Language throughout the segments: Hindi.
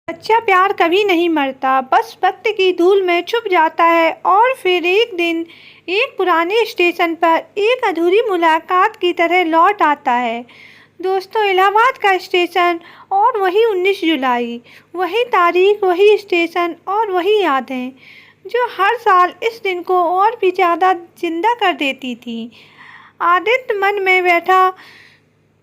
सच्चा प्यार कभी नहीं मरता, बस वक्त की धूल में छुप जाता है। और फिर एक दिन एक पुराने स्टेशन पर एक अधूरी मुलाकात की तरह लौट आता है। दोस्तों, इलाहाबाद का स्टेशन और वही 19 जुलाई, वही तारीख, वही स्टेशन और वही यादें जो हर साल इस दिन को और भी ज़्यादा जिंदा कर देती थी। आदित्य मन में बैठा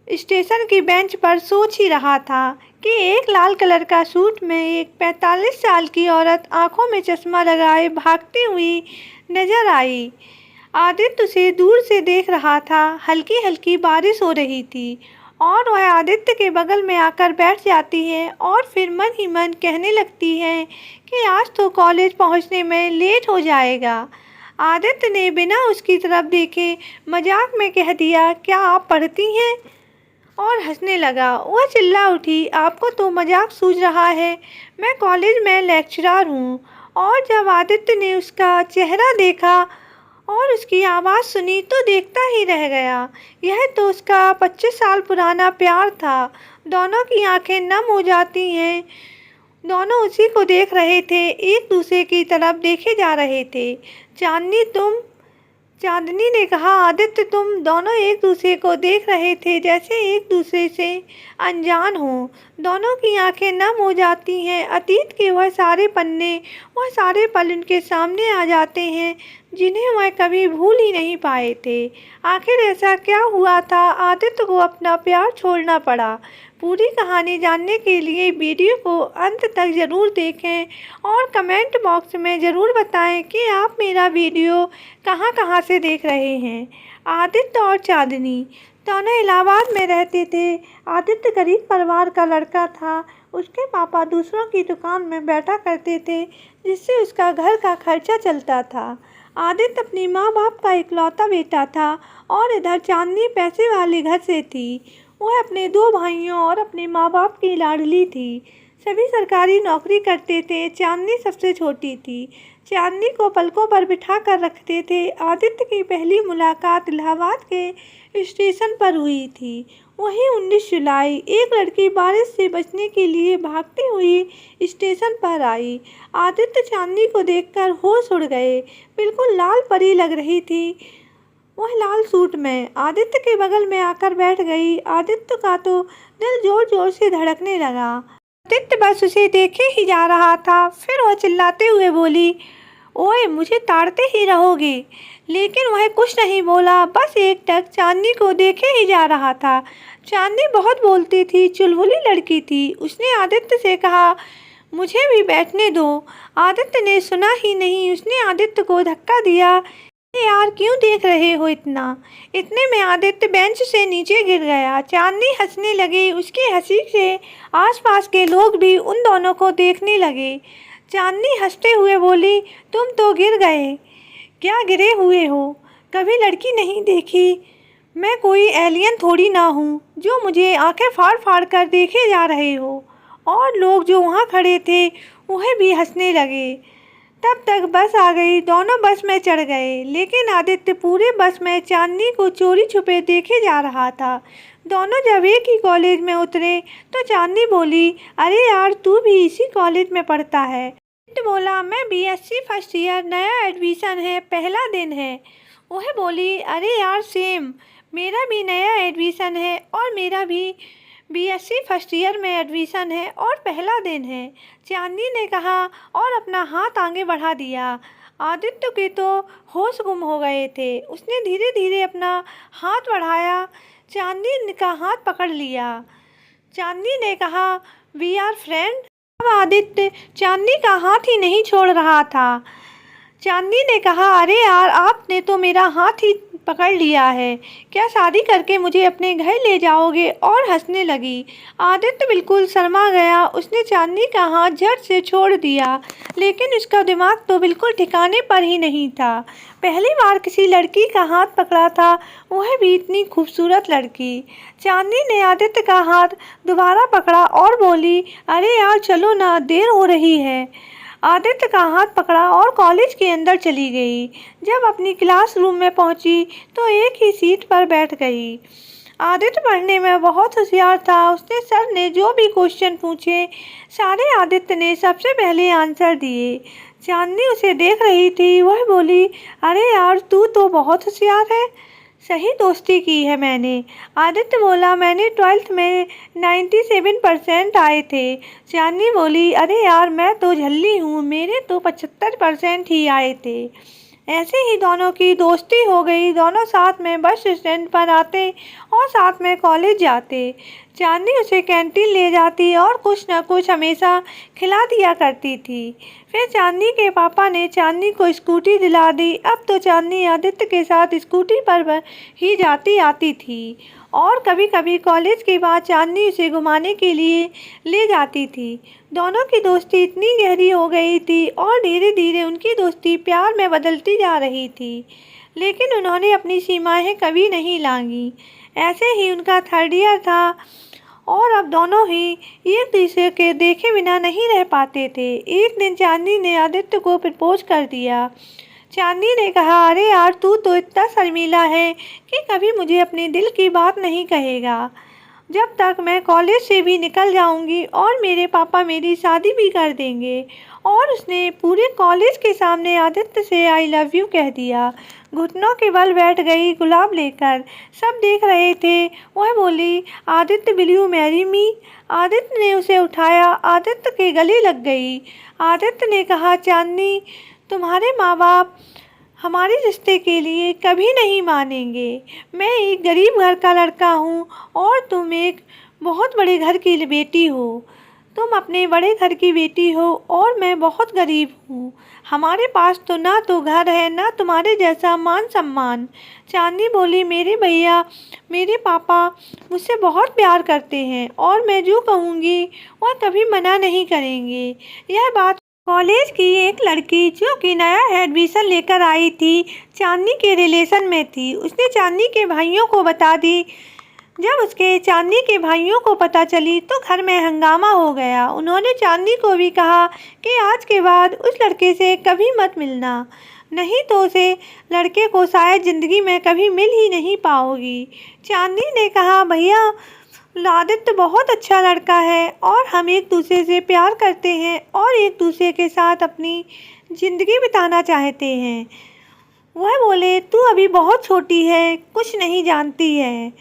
स्टेशन की बेंच पर सोच ही रहा था कि एक लाल कलर का सूट में एक 45 साल की औरत आंखों में चश्मा लगाए भागती हुई नजर आई। आदित्य उसे दूर से देख रहा था। हल्की हल्की बारिश हो रही थी और वह आदित्य के बगल में आकर बैठ जाती है और फिर मन ही मन कहने लगती है कि आज तो कॉलेज पहुंचने में लेट हो जाएगा। आदित्य ने बिना उसकी तरफ देखे मजाक में कह दिया, क्या आप पढ़ती हैं? और हंसने लगा। वह चिल्ला उठी, आपको तो मजाक सूझ रहा है, मैं कॉलेज में लेक्चरर हूँ। और जब आदित्य ने उसका चेहरा देखा और उसकी आवाज़ सुनी तो देखता ही रह गया। यह तो उसका 25 साल पुराना प्यार था। दोनों की आंखें नम हो जाती हैं। दोनों उसी को देख रहे थे, एक दूसरे की तरफ देखे जा रहे थे। चांदनी ने कहा, आदित्य, तुम दोनों एक दूसरे को देख रहे थे जैसे एक दूसरे से अनजान हो। दोनों की आंखें नम हो जाती हैं। अतीत के वह सारे पन्ने, वह सारे पल उनके सामने आ जाते हैं जिन्हें वह कभी भूल ही नहीं पाए थे। आखिर ऐसा क्या हुआ था आदित्य को अपना प्यार छोड़ना पड़ा? पूरी कहानी जानने के लिए वीडियो को अंत तक ज़रूर देखें और कमेंट बॉक्स में ज़रूर बताएं कि आप मेरा वीडियो कहाँ से देख रहे हैं। आदित्य और चांदनी दोनों इलाहाबाद में रहते थे। आदित्य गरीब परिवार का लड़का था। उसके पापा दूसरों की दुकान में बैठा करते थे जिससे उसका घर का खर्चा चलता था। आदित्य अपनी माँ बाप का इकलौता बेटा था और इधर चांदनी पैसे वाले घर से थी। वह अपने 2 भाइयों और अपने माँ बाप की लाडली थी। सभी सरकारी नौकरी करते थे। चांदनी सबसे छोटी थी। चांदनी को पलकों पर बिठा कर रखते थे। आदित्य की पहली मुलाकात इलाहाबाद के स्टेशन पर हुई थी। वही 19 जुलाई। एक लड़की बारिश से बचने के लिए भागती हुई स्टेशन पर आई। आदित्य चांदनी को देखकर होश उड़ गए। बिल्कुल लाल परी लग रही थी वह लाल सूट में। आदित्य के बगल में आकर बैठ गई। आदित्य का तो दिल जोर जोर से धड़कने लगा। आदित्य बस उसे देखे ही जा रहा था। फिर वह चिल्लाते हुए बोली, ओए, मुझे ताड़ते ही रहोगे? लेकिन वह कुछ नहीं बोला, बस एकटक चांदनी को देखे ही जा रहा था। चांदनी बहुत बोलती थी, चुलबुली लड़की थी। उसने आदित्य से कहा, मुझे भी बैठने दो। आदित्य ने सुना ही नहीं। उसने आदित्य को धक्का दिया। यार, क्यों देख रहे हो इतना? इतने में आदित्य बेंच से नीचे गिर गया। चांदनी हंसने लगी। उसकी हंसी से आसपास के लोग भी उन दोनों को देखने लगे। चांदनी हंसते हुए बोली, तुम तो गिर गए। क्या गिरे हुए हो? कभी लड़की नहीं देखी? मैं कोई एलियन थोड़ी ना हूँ जो मुझे आंखें फाड़ फाड़ कर देखे जा रहे हो। और लोग जो वहाँ खड़े थे वह भी हंसने लगे। तब तक बस आ गई। दोनों बस में चढ़ गए, लेकिन आदित्य पूरे बस में चांदनी को चोरी छुपे देखे जा रहा था। दोनों जब एक ही कॉलेज में उतरे तो चांदनी बोली, अरे यार, तू भी इसी कॉलेज में पढ़ता है? आदित्य बोला, मैं बीएससी फर्स्ट ईयर, नया एडमिशन है, पहला दिन है। वह बोली, अरे यार, सेम, मेरा भी नया एडमिशन है और मेरा भी बीएससी फर्स्ट ईयर में एडमिशन है और पहला दिन है। चांदनी ने कहा और अपना हाथ आगे बढ़ा दिया। आदित्य के तो होश गुम हो गए थे। उसने धीरे धीरे अपना हाथ बढ़ाया। चांदनी का हाथ पकड़ लिया। चांदनी ने कहा, वी आर फ्रेंड। अब आदित्य चांदनी का हाथ ही नहीं छोड़ रहा था। चांदनी ने कहा, अरे यार, आपने तो मेरा हाथ ही पकड़ लिया है। क्या शादी करके मुझे अपने घर ले जाओगे? और हंसने लगी। आदित्य बिल्कुल शर्मा गया। उसने चांदनी का हाथ झट से छोड़ दिया, लेकिन उसका दिमाग तो बिल्कुल ठिकाने पर ही नहीं था। पहली बार किसी लड़की का हाथ पकड़ा था, वह भी इतनी खूबसूरत लड़की। चांदनी ने आदित्य का हाथ दोबारा पकड़ा और बोली, अरे यार, चलो ना, देर हो रही है। आदित्य का हाथ पकड़ा और कॉलेज के अंदर चली गई। जब अपनी क्लासरूम में पहुंची तो एक ही सीट पर बैठ गई। आदित्य पढ़ने में बहुत होशियार था। उसने सर ने जो भी क्वेश्चन पूछे सारे आदित्य ने सबसे पहले आंसर दिए। चांदनी उसे देख रही थी। वह बोली, अरे यार, तू तो बहुत होशियार है। सही दोस्ती की है मैंने। आदित्य बोला, मैंने 12th में 97% आए थे। चांदनी बोली, अरे यार, मैं तो झल्ली हूँ, मेरे तो 75% ही आए थे। ऐसे ही दोनों की दोस्ती हो गई। दोनों साथ में बस स्टैंड पर आते और साथ में कॉलेज जाते। चांदनी उसे कैंटीन ले जाती और कुछ न कुछ हमेशा खिला दिया करती थी। फिर चांदनी के पापा ने चांदनी को स्कूटी दिला दी। अब तो चांदनी आदित्य के साथ स्कूटी पर ही जाती आती थी और कभी कभी कॉलेज के बाद चांदनी उसे घुमाने के लिए ले जाती थी। दोनों की दोस्ती इतनी गहरी हो गई थी और धीरे धीरे उनकी दोस्ती प्यार में बदलती जा रही थी, लेकिन उन्होंने अपनी सीमाएं कभी नहीं लांघी। ऐसे ही उनका 3rd ईयर था और अब दोनों ही एक दूसरे के देखे बिना नहीं रह पाते थे। एक दिन चांदनी ने आदित्य को प्रपोज कर दिया। चांदनी ने कहा, अरे यार, तू तो इतना शर्मीला है कि कभी मुझे अपने दिल की बात नहीं कहेगा। जब तक मैं कॉलेज से भी निकल जाऊंगी और मेरे पापा मेरी शादी भी कर देंगे। और उसने पूरे कॉलेज के सामने आदित्य से आई लव यू कह दिया। घुटनों के बल बैठ गई गुलाब लेकर। सब देख रहे थे। वह बोली, Aditya, will you marry me? Aditya ने उसे उठाया। आदित्य के गले लग गई। आदित्य ने कहा, चांदनी, तुम्हारे माँ बाप हमारे रिश्ते के लिए कभी नहीं मानेंगे। मैं एक गरीब घर का लड़का हूँ और तुम एक बहुत बड़े घर की बेटी हो। तुम अपने बड़े घर की बेटी हो और मैं बहुत गरीब हूँ। हमारे पास तो ना तो घर है ना तुम्हारे जैसा मान सम्मान। चांदनी बोली, मेरे भैया, मेरे पापा मुझसे बहुत प्यार करते हैं और मैं जो कहूँगी वह कभी मना नहीं करेंगे। यह बात कॉलेज की एक लड़की जो कि नया एडमिशन लेकर आई थी, चांदनी के रिलेशन में थी, उसने चांदनी के भाइयों को बता दी। जब उसके चांदनी के भाइयों को पता चली तो घर में हंगामा हो गया। उन्होंने चांदनी को भी कहा कि आज के बाद उस लड़के से कभी मत मिलना, नहीं तो उसे लड़के को शायद ज़िंदगी में कभी मिल ही नहीं पाओगी। चांदनी ने कहा, भैया, आदित्य बहुत अच्छा लड़का है और हम एक दूसरे से प्यार करते हैं और एक दूसरे के साथ अपनी ज़िंदगी बिताना चाहते हैं। वह बोले, तू अभी बहुत छोटी है, कुछ नहीं जानती है।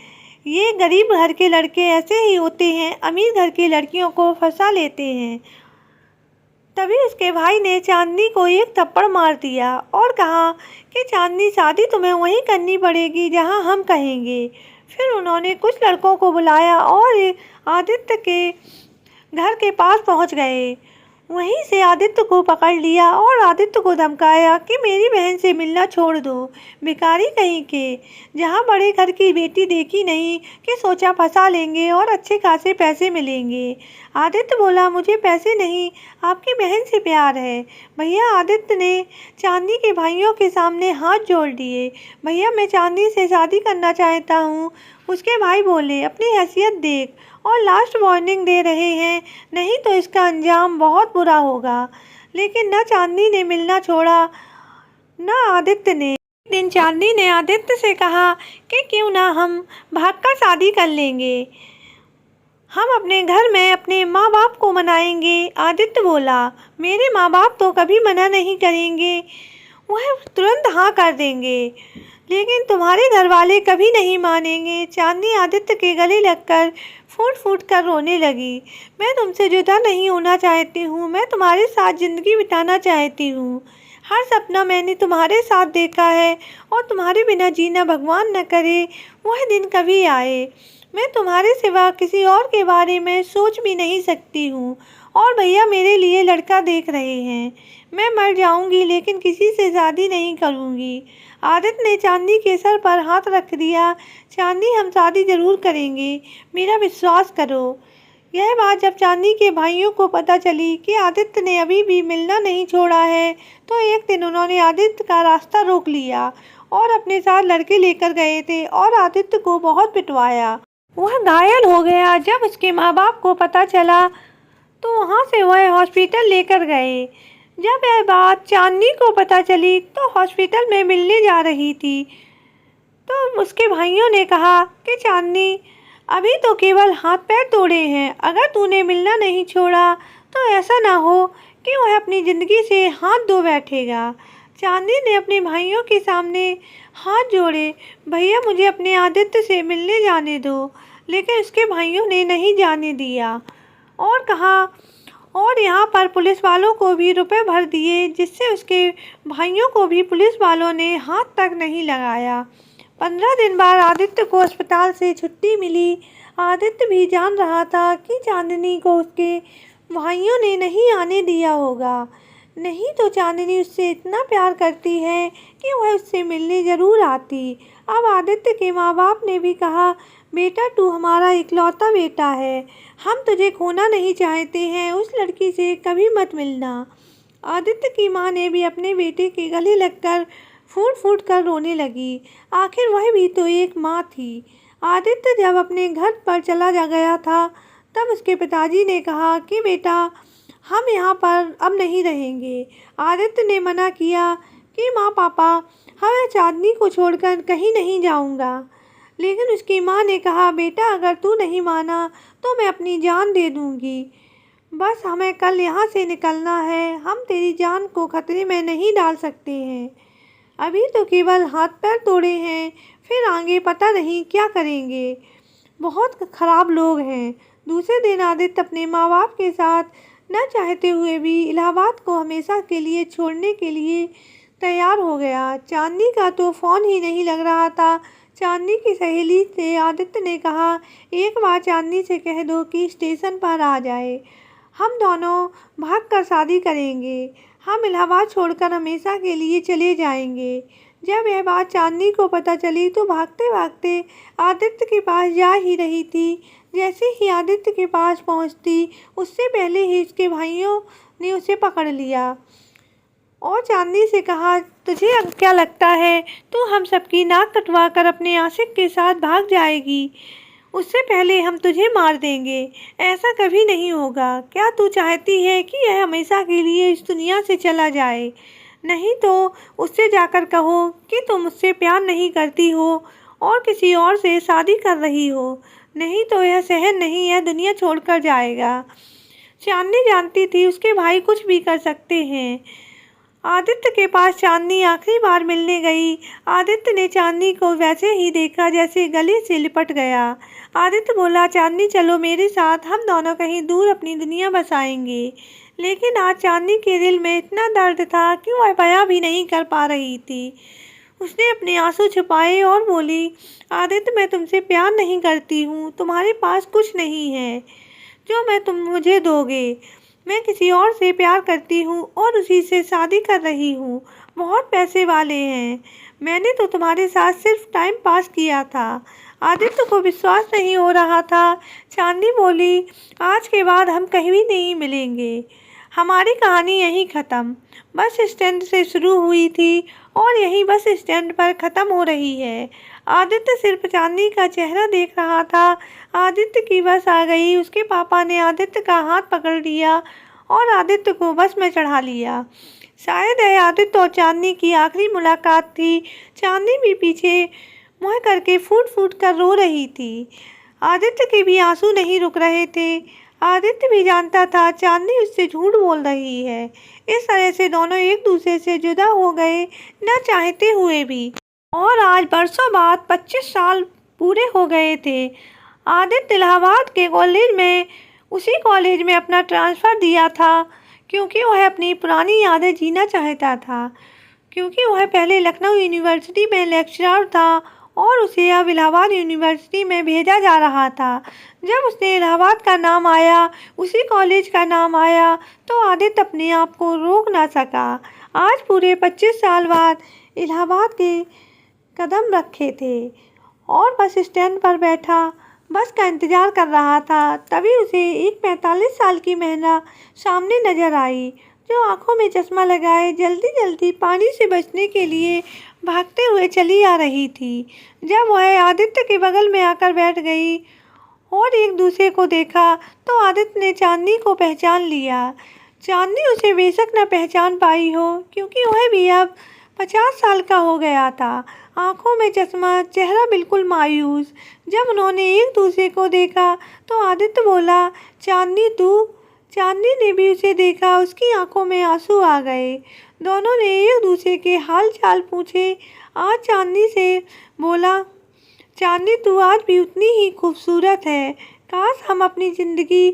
ये गरीब घर के लड़के ऐसे ही होते हैं, अमीर घर की लड़कियों को फंसा लेते हैं। तभी उसके भाई ने चांदनी को एक थप्पड़ मार दिया और कहा कि चांदनी, शादी तुम्हें वहीं करनी पड़ेगी जहां हम कहेंगे। फिर उन्होंने कुछ लड़कों को बुलाया और आदित्य के घर के पास पहुंच गए। वहीं से आदित्य को पकड़ लिया और आदित्य को धमकाया कि मेरी बहन से मिलना छोड़ दो, भिखारी कहीं के। जहां बड़े घर की बेटी देखी नहीं कि सोचा फंसा लेंगे और अच्छे खासे पैसे मिलेंगे। आदित्य बोला, मुझे पैसे नहीं, आपकी बहन से प्यार है। भैया, आदित्य ने चांदनी के भाइयों के सामने हाथ जोड़ दिए। भैया, मैं चांदनी से शादी करना चाहता हूँ। उसके भाई बोले, अपनी हैसियत देख और लास्ट वार्निंग दे रहे हैं, नहीं तो इसका अंजाम बहुत बुरा होगा। लेकिन न चांदनी ने मिलना छोड़ा न आदित्य ने। एक दिन चांदनी ने आदित्य से कहा कि क्यों ना हम भागकर शादी कर लेंगे, हम अपने घर में अपने माँ बाप को मनाएंगे। आदित्य बोला, मेरे माँ बाप तो कभी मना नहीं करेंगे, वह तुरंत हाँ कर देंगे, लेकिन तुम्हारे घर वाले कभी नहीं मानेंगे। चांदनी आदित्य के गले लगकर फूट फूट कर रोने लगी। मैं तुमसे जुदा नहीं होना चाहती हूँ, मैं तुम्हारे साथ ज़िंदगी बिताना चाहती हूँ। हर सपना मैंने तुम्हारे साथ देखा है और तुम्हारे बिना जीना भगवान न करे वह दिन कभी आए। मैं तुम्हारे सिवा किसी और के बारे में सोच भी नहीं सकती हूँ। और भैया, मेरे लिए लड़का देख रहे हैं। मैं मर जाऊंगी लेकिन किसी से शादी नहीं करूंगी। आदित्य ने चांदनी के सर पर हाथ रख दिया। चांदनी, हम शादी ज़रूर करेंगे, मेरा विश्वास करो। यह बात जब चांदनी के भाइयों को पता चली कि आदित्य ने अभी भी मिलना नहीं छोड़ा है, तो एक दिन उन्होंने आदित्य का रास्ता रोक लिया और अपने साथ लड़के लेकर गए थे और आदित्य को बहुत पिटवाया। वह घायल हो गया। जब उसके माँ बाप को पता चला तो वहाँ से वह हॉस्पिटल लेकर गए। जब यह बात चांदनी को पता चली तो हॉस्पिटल में मिलने जा रही थी तो उसके भाइयों ने कहा कि चांदनी, अभी तो केवल हाथ पैर तोड़े हैं, अगर तूने मिलना नहीं छोड़ा तो ऐसा ना हो कि वह अपनी ज़िंदगी से हाथ धो बैठेगा। चांदनी ने अपने भाइयों के सामने हाथ जोड़े, भैया मुझे अपने आदित्य से मिलने जाने दो। लेकिन उसके भाइयों ने नहीं जाने दिया और कहा, और यहाँ पर पुलिस वालों को भी रुपए भर दिए, जिससे उसके भाइयों को भी पुलिस वालों ने हाथ तक नहीं लगाया। 15 दिन बाद आदित्य को अस्पताल से छुट्टी मिली। आदित्य भी जान रहा था कि चांदनी को उसके भाइयों ने नहीं आने दिया होगा, नहीं तो चांदनी उससे इतना प्यार करती है कि वह उससे मिलने ज़रूर आती। अब आदित्य के माँ बाप ने भी कहा, बेटा तू हमारा इकलौता बेटा है, हम तुझे खोना नहीं चाहते हैं, उस लड़की से कभी मत मिलना। आदित्य की माँ ने भी अपने बेटे के गले लगकर फूट फूट कर रोने लगी। आखिर वह भी तो एक माँ थी। आदित्य जब अपने घर पर चला जा गया था, तब उसके पिताजी ने कहा कि बेटा हम यहाँ पर अब नहीं रहेंगे। आदित्य ने मना किया कि माँ पापा, मैं चांदनी को छोड़कर कहीं नहीं जाऊँगा। लेकिन उसकी माँ ने कहा, बेटा अगर तू नहीं माना तो मैं अपनी जान दे दूँगी। बस हमें कल यहाँ से निकलना है, हम तेरी जान को खतरे में नहीं डाल सकते हैं। अभी तो केवल हाथ पैर तोड़े हैं, फिर आगे पता नहीं क्या करेंगे। बहुत खराब लोग हैं। दूसरे दिन आदित्य अपने माँ बाप के साथ न चाहते हुए भी इलाहाबाद को हमेशा के लिए छोड़ने के लिए तैयार हो गया। चांदनी का तो फ़ोन ही नहीं लग रहा था। चांदनी की सहेली से आदित्य ने कहा, एक बार चांदनी से कह दो कि स्टेशन पर आ जाए, हम दोनों भागकर शादी करेंगे, हम इलाहाबाद छोड़कर हमेशा के लिए चले जाएंगे। जब यह बात चांदनी को पता चली तो भागते भागते आदित्य के पास जा ही रही थी। जैसे ही आदित्य के पास पहुंचती, उससे पहले ही उसके भाइयों ने उसे पकड़ लिया और चांदनी से कहा, तुझे अब क्या लगता है तू हम सबकी नाक कटवा कर अपने आशिक के साथ भाग जाएगी? उससे पहले हम तुझे मार देंगे। ऐसा कभी नहीं होगा। क्या तू चाहती है कि यह हमेशा के लिए इस दुनिया से चला जाए? नहीं तो उससे जाकर कहो कि तुम मुझसे प्यार नहीं करती हो और किसी और से शादी कर रही हो, नहीं तो यह शहर नहीं, यह दुनिया छोड़कर जाएगा। चांदनी जानती थी उसके भाई कुछ भी कर सकते हैं। आदित्य के पास चांदनी आखिरी बार मिलने गई। आदित्य ने चांदनी को वैसे ही देखा जैसे गले से लिपट गया। आदित्य बोला, चांदनी चलो मेरे साथ, हम दोनों कहीं दूर अपनी दुनिया बसाएंगे। लेकिन आज चांदनी के दिल में इतना दर्द था कि वह बयां भी नहीं कर पा रही थी। उसने अपने आंसू छुपाए और बोली, आदित्य मैं तुमसे प्यार नहीं करती हूँ, तुम्हारे पास कुछ नहीं है जो तुम मुझे दोगे। मैं किसी और से प्यार करती हूँ और उसी से शादी कर रही हूँ। बहुत पैसे वाले हैं। मैंने तो तुम्हारे साथ सिर्फ टाइम पास किया था। आदित्य को विश्वास नहीं हो रहा था। चांदनी बोली, आज के बाद हम कहीं भी नहीं मिलेंगे। हमारी कहानी यहीं ख़त्म। बस स्टैंड से शुरू हुई थी और यहीं बस स्टैंड पर ख़त्म हो रही है। आदित्य सिर्फ चांदनी का चेहरा देख रहा था। आदित्य की बस आ गई। उसके पापा ने आदित्य का हाथ पकड़ लिया और आदित्य को बस में चढ़ा लिया। शायद यह आदित्य और चांदनी की आखिरी मुलाकात थी। चांदनी भी पीछे मुँह करके फूट फूट कर रो रही थी। आदित्य के भी आंसू नहीं रुक रहे थे। आदित्य भी जानता था चांदनी उससे झूठ बोल रही है। इस तरह से दोनों एक दूसरे से जुदा हो गए, न चाहते हुए भी। और आज बरसों बाद 25 साल पूरे हो गए थे। आदित्य इलाहाबाद के कॉलेज में उसी कॉलेज में अपना ट्रांसफ़र दिया था क्योंकि वह अपनी पुरानी यादें जीना चाहता था। क्योंकि वह पहले लखनऊ यूनिवर्सिटी में लेक्चरर था और उसे अब इलाहाबाद यूनिवर्सिटी में भेजा जा रहा था। जब उसने इलाहाबाद का नाम आया, उसी कॉलेज का नाम आया, तो आदित्य अपने आप को रोक ना सका। आज पूरे 25 साल बाद इलाहाबाद के कदम रखे थे और बस स्टैंड पर बैठा बस का इंतज़ार कर रहा था। तभी उसे एक 45 साल की महिला सामने नजर आई, जो आंखों में चश्मा लगाए जल्दी जल्दी पानी से बचने के लिए भागते हुए चली आ रही थी। जब वह आदित्य के बगल में आकर बैठ गई और एक दूसरे को देखा तो आदित्य ने चांदनी को पहचान लिया। चांदनी उसे बेशक न पहचान पाई हो क्योंकि वह भी अब 50 साल का हो गया था। आंखों में चश्मा, चेहरा बिल्कुल मायूस। जब उन्होंने एक दूसरे को देखा तो आदित्य बोला, चांदनी तू? चांदनी ने भी उसे देखा, उसकी आंखों में आंसू आ गए। दोनों ने एक दूसरे के हाल चाल पूछे। आज चांदनी से बोला, चांदनी तू आज भी उतनी ही खूबसूरत है। काश हम अपनी ज़िंदगी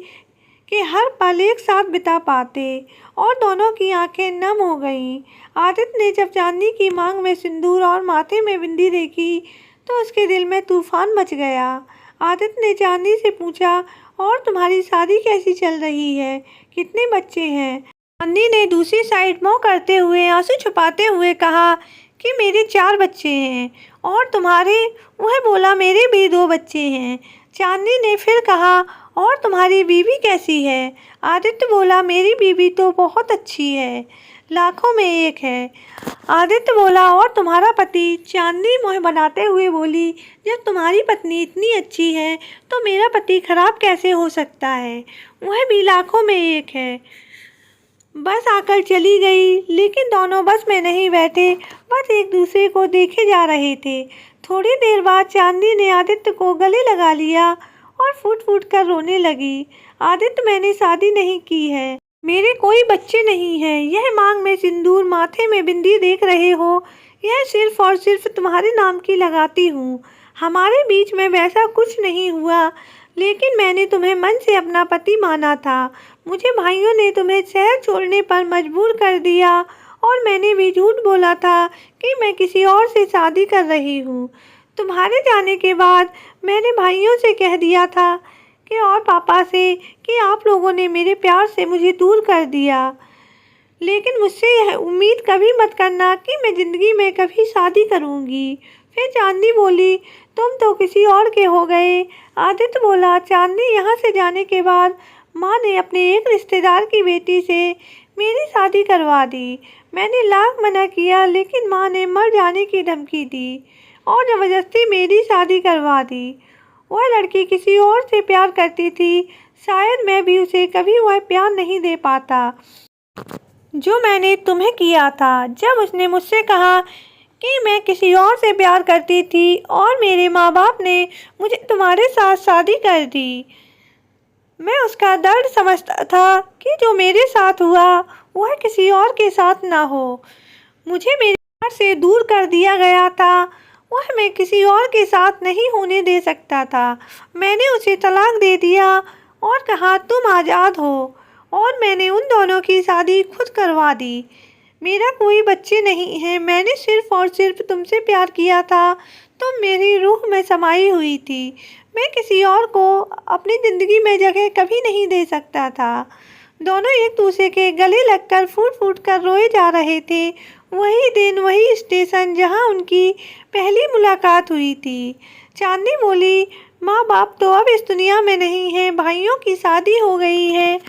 के हर पल एक साथ बिता पाते। और दोनों की आंखें नम हो गईं। आदित्य ने जब चांदनी की मांग में सिंदूर और माथे में बिंदी देखी तो उसके दिल में तूफान मच गया। आदित्य ने चांदनी से पूछा, और तुम्हारी शादी कैसी चल रही है? कितने बच्चे हैं? चांदनी ने दूसरी साइड मुँह करते हुए आंसू छुपाते हुए कहा कि मेरे 4 बच्चे हैं। और तुम्हारे? वह बोला, मेरे भी 2 बच्चे हैं। चांदनी ने फिर कहा, और तुम्हारी बीवी कैसी है? आदित्य बोला, मेरी बीवी तो बहुत अच्छी है, लाखों में एक है। आदित्य बोला, और तुम्हारा पति? चांदनी मुँह बनाते हुए बोली, जब तुम्हारी पत्नी इतनी अच्छी है तो मेरा पति खराब कैसे हो सकता है? वह भी लाखों में एक है। बस आकर चली गई, लेकिन दोनों बस में नहीं बैठे, बस एक दूसरे को देखे जा रहे थे। थोड़ी देर बाद चांदनी ने आदित्य को गले लगा लिया और फूट फूट कर रोने लगी। आदित्य, मैंने शादी नहीं की है, मेरे कोई बच्चे नहीं हैं। यह मांग में सिंदूर, माथे में बिंदी देख रहे हो, यह सिर्फ और सिर्फ तुम्हारे नाम की लगाती हूँ। हमारे बीच में वैसा कुछ नहीं हुआ, लेकिन मैंने तुम्हें मन से अपना पति माना था। मुझे भाइयों ने तुम्हें शहर छोड़ने पर मजबूर कर दिया और मैंने भी झूठ बोला था कि मैं किसी और से शादी कर रही हूँ। तुम्हारे जाने के बाद मैंने भाइयों से कह दिया था कि और पापा से कि आप लोगों ने मेरे प्यार से मुझे दूर कर दिया, लेकिन मुझसे यह उम्मीद कभी मत करना कि मैं ज़िंदगी में कभी शादी करूँगी। फिर चांदनी बोली, तुम तो किसी और के हो गए। आदित्य बोला, चांदनी यहाँ से जाने के बाद माँ ने अपने एक रिश्तेदार की बेटी से मेरी शादी करवा दी। मैंने लाख मना किया, लेकिन माँ ने मर जाने की धमकी दी और ज़बरदस्ती मेरी शादी करवा दी। वह लड़की किसी और से प्यार करती थी, शायद मैं भी उसे कभी वह प्यार नहीं दे पाता जो मैंने तुम्हें किया था। जब उसने मुझसे कहा कि मैं किसी और से प्यार करती थी और मेरे माँ बाप ने मुझे तुम्हारे साथ शादी कर दी, मैं उसका दर्द समझता था कि जो मेरे साथ हुआ वह किसी और के साथ ना हो। मुझे मेरे प्यार से दूर कर दिया गया था, वह मैं किसी और के साथ नहीं होने दे सकता था। मैंने उसे तलाक दे दिया और कहा, तुम आज़ाद हो, और मैंने उन दोनों की शादी खुद करवा दी। मेरा कोई बच्चे नहीं है, मैंने सिर्फ और सिर्फ तुमसे प्यार किया था। तुम मेरी रूह में समाई हुई थी। मैं किसी और को अपनी ज़िंदगी में जगह कभी नहीं दे सकता था। दोनों एक दूसरे के गले लगकर फूट फूट कर रोए जा रहे थे। वही दिन, वही स्टेशन जहां उनकी पहली मुलाकात हुई थी। चांदनी बोली, माँ बाप तो अब इस दुनिया में नहीं है, भाइयों की शादी हो गई है,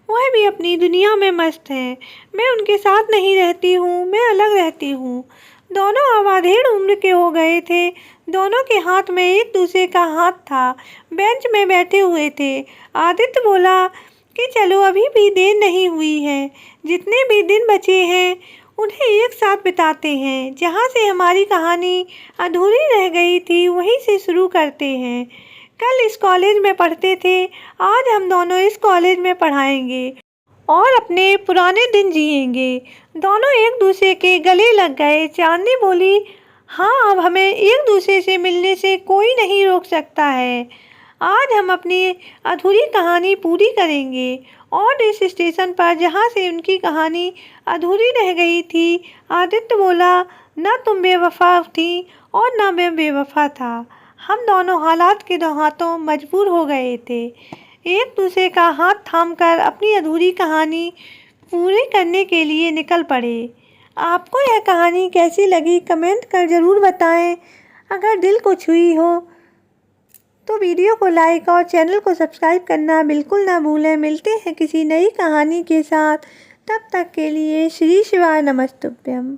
वह भी अपनी दुनिया में मस्त हैं। मैं उनके साथ नहीं रहती हूँ, मैं अलग रहती हूँ। दोनों अब आधेड़ उम्र के हो गए थे। दोनों के हाथ में एक दूसरे का हाथ था, बेंच में बैठे हुए थे। आदित्य बोला कि चलो, अभी भी देर नहीं हुई है, जितने भी दिन बचे हैं उन्हें एक साथ बिताते हैं। जहाँ से हमारी कहानी अधूरी रह गई थी वहीं से शुरू करते हैं। कल इस कॉलेज में पढ़ते थे, आज हम दोनों इस कॉलेज में पढ़ाएंगे और अपने पुराने दिन जिएंगे। दोनों एक दूसरे के गले लग गए। चांदनी बोली, हाँ, अब हमें एक दूसरे से मिलने से कोई नहीं रोक सकता है। आज हम अपनी अधूरी कहानी पूरी करेंगे। और इस स्टेशन पर जहाँ से उनकी कहानी अधूरी रह गई थी, आदित्य बोला, ना तुम बेवफा थी और ना मैं बेवफा था। हम दोनों हालात के हाथों मजबूर हो गए थे। एक दूसरे का हाथ थामकर अपनी अधूरी कहानी पूरी करने के लिए निकल पड़े। आपको यह कहानी कैसी लगी कमेंट कर ज़रूर बताएं। अगर दिल को छुई हो तो वीडियो को लाइक और चैनल को सब्सक्राइब करना बिल्कुल ना भूलें। मिलते हैं किसी नई कहानी के साथ, तब तक के लिए श्री शिवाय नमस्तुभ्यम।